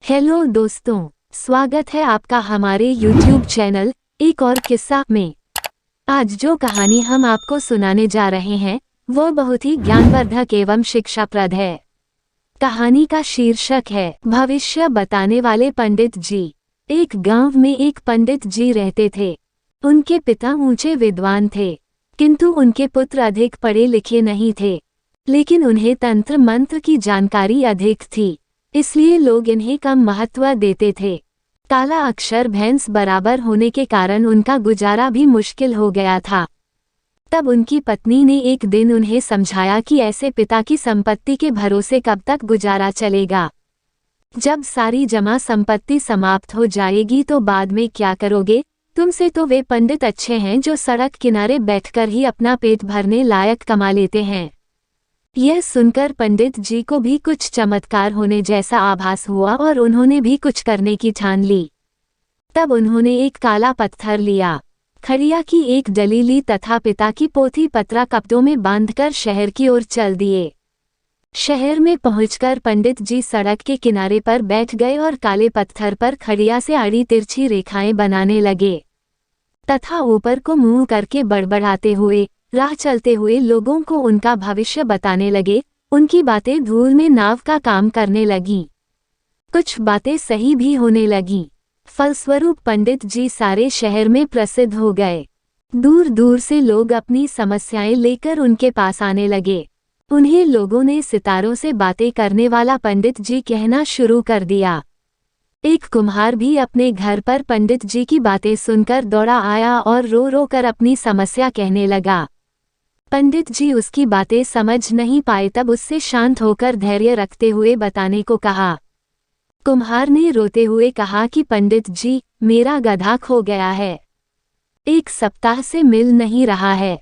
Hello दोस्तों, स्वागत है आपका हमारे YouTube चैनल एक और किस्सा में। आज जो कहानी हम आपको सुनाने जा रहे हैं वो बहुत ही ज्ञानवर्धक एवं शिक्षाप्रद है। कहानी का शीर्षक है भविष्य बताने वाले पंडित जी। एक गांव में एक पंडित जी रहते थे। उनके पिता ऊंचे विद्वान थे, किंतु उनके पुत्र अधिक पढ़े लिखे नहीं थे। लेकिन उन्हें तंत्र मंत्र की जानकारी अधिक थी, इसलिए लोग इन्हें कम महत्व देते थे। काला अक्षर भैंस बराबर होने के कारण उनका गुजारा भी मुश्किल हो गया था। तब उनकी पत्नी ने एक दिन उन्हें समझाया कि ऐसे पिता की संपत्ति के भरोसे कब तक गुजारा चलेगा। जब सारी जमा संपत्ति समाप्त हो जाएगी तो बाद में क्या करोगे? तुमसे तो वे पंडित अच्छे हैं जो सड़क किनारे बैठकर ही अपना पेट भरने लायक कमा लेते हैं। यह सुनकर पंडित जी को भी कुछ चमत्कार होने जैसा आभास हुआ और उन्होंने भी कुछ करने की ठान ली। तब उन्होंने एक काला पत्थर लिया, खड़िया की एक डली ली तथा पिता की पोथी पत्रा कपड़ों में बांधकर शहर की ओर चल दिए। शहर में पहुंचकर पंडित जी सड़क के किनारे पर बैठ गए और काले पत्थर पर खड़िया से आड़ी तिरछी रेखाएं बनाने लगे तथा ऊपर को मुंह करके बड़बड़ाते हुए राह चलते हुए लोगों को उनका भविष्य बताने लगे। उनकी बातें धूल में नाव का काम करने लगीं। कुछ बातें सही भी होने लगीं। फलस्वरूप पंडित जी सारे शहर में प्रसिद्ध हो गए। दूर दूर से लोग अपनी समस्याएं लेकर उनके पास आने लगे। उन्हें लोगों ने सितारों से बातें करने वाला पंडित जी कहना शुरू कर दिया। एक कुम्हार भी अपने घर पर पंडित जी की बातें सुनकर दौड़ा आया और रो रो कर अपनी समस्या कहने लगा। पंडित जी उसकी बातें समझ नहीं पाए, तब उससे शांत होकर धैर्य रखते हुए बताने को कहा। कुम्हार ने रोते हुए कहा कि पंडित जी, मेरा गधा खो गया है, 1 सप्ताह से मिल नहीं रहा है।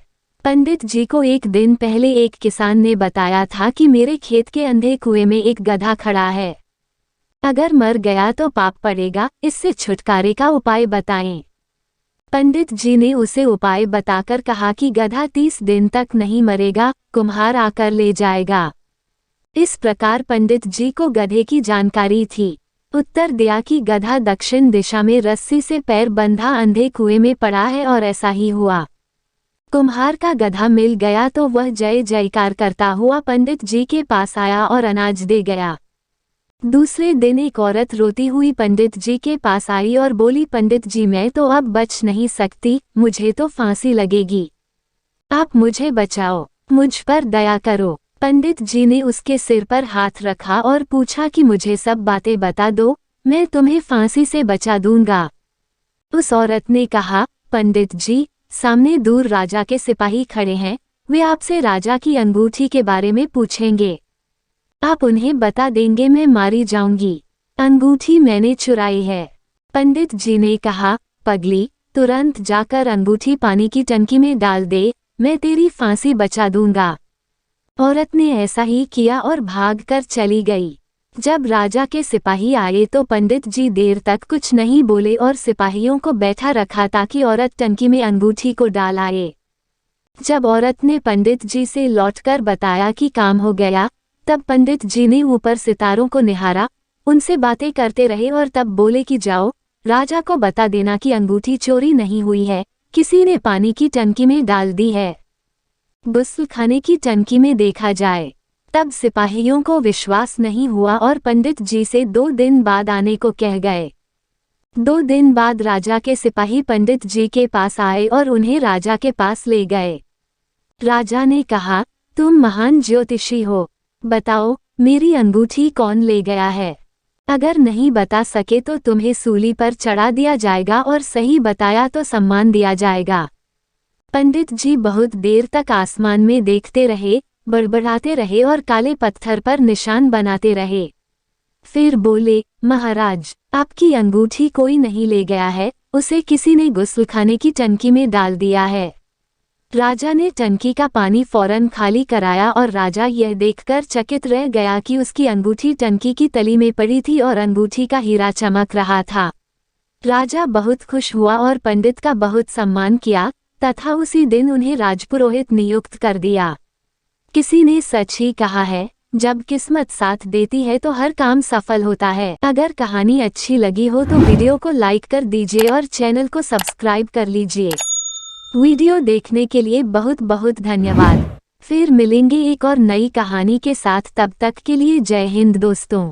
पंडित जी को एक दिन पहले एक किसान ने बताया था कि मेरे खेत के अंधे कुएं में एक गधा खड़ा है, अगर मर गया तो पाप पड़ेगा, इससे छुटकारे का उपाय बताएं। पंडित जी ने उसे उपाय बताकर कहा कि गधा 30 दिन तक नहीं मरेगा, कुम्हार आकर ले जाएगा। इस प्रकार पंडित जी को गधे की जानकारी थी। उत्तर दिया कि गधा दक्षिण दिशा में रस्सी से पैर बंधा अंधे कुएं में पड़ा है और ऐसा ही हुआ। कुम्हार का गधा मिल गया तो वह जय जयकार करता हुआ पंडित जी के पास आया और अनाज दे गया। दूसरे दिन एक औरत रोती हुई पंडित जी के पास आई और बोली, पंडित जी, मैं तो अब बच नहीं सकती, मुझे तो फांसी लगेगी, आप मुझे बचाओ, मुझ पर दया करो। पंडित जी ने उसके सिर पर हाथ रखा और पूछा कि मुझे सब बातें बता दो, मैं तुम्हें फांसी से बचा दूंगा। उस औरत ने कहा, पंडित जी, सामने दूर राजा के सिपाही खड़े हैं, वे आपसे राजा की अंगूठी के बारे में पूछेंगे, आप उन्हें बता देंगे मैं मारी जाऊंगी। अंगूठी मैंने चुराई है। पंडित जी ने कहा, पगली, तुरंत जाकर अंगूठी पानी की टंकी में डाल दे, मैं तेरी फांसी बचा दूंगा। औरत ने ऐसा ही किया और भागकर चली गई। जब राजा के सिपाही आए तो पंडित जी देर तक कुछ नहीं बोले और सिपाहियों को बैठा रखा ताकि औरत टंकी में अंगूठी को डाल आए। जब औरत ने पंडित जी से लौटकर बताया कि काम हो गया, तब पंडित जी ने ऊपर सितारों को निहारा, उनसे बातें करते रहे और तब बोले कि जाओ, राजा को बता देना कि अंगूठी चोरी नहीं हुई है, किसी ने पानी की टंकी में डाल दी है, गुस्ल खाने की टंकी में देखा जाए। तब सिपाहियों को विश्वास नहीं हुआ और पंडित जी से 2 दिन बाद आने को कह गए। 2 दिन बाद राजा के सिपाही पंडित जी के पास आए और उन्हें राजा के पास ले गए। राजा ने कहा, तुम महान ज्योतिषी हो, बताओ मेरी अंगूठी कौन ले गया है? अगर नहीं बता सके तो तुम्हें सूली पर चढ़ा दिया जाएगा और सही बताया तो सम्मान दिया जाएगा। पंडित जी बहुत देर तक आसमान में देखते रहे, बड़बड़ाते रहे और काले पत्थर पर निशान बनाते रहे। फिर बोले, महाराज, आपकी अंगूठी कोई नहीं ले गया है, उसे किसी ने गुस्लखाने की टंकी में डाल दिया है। राजा ने टंकी का पानी फौरन खाली कराया और राजा यह देखकर चकित रह गया कि उसकी अंगूठी टंकी की तली में पड़ी थी और अंगूठी का हीरा चमक रहा था। राजा बहुत खुश हुआ और पंडित का बहुत सम्मान किया तथा उसी दिन उन्हें राजपुरोहित नियुक्त कर दिया। किसी ने सच ही कहा है, जब किस्मत साथ देती है तो हर काम सफल होता है। अगर कहानी अच्छी लगी हो तो वीडियो को लाइक कर दीजिए और चैनल को सब्सक्राइब कर लीजिए। वीडियो देखने के लिए बहुत बहुत धन्यवाद। फिर मिलेंगे एक और नई कहानी के साथ, तब तक के लिए जय हिंद दोस्तों।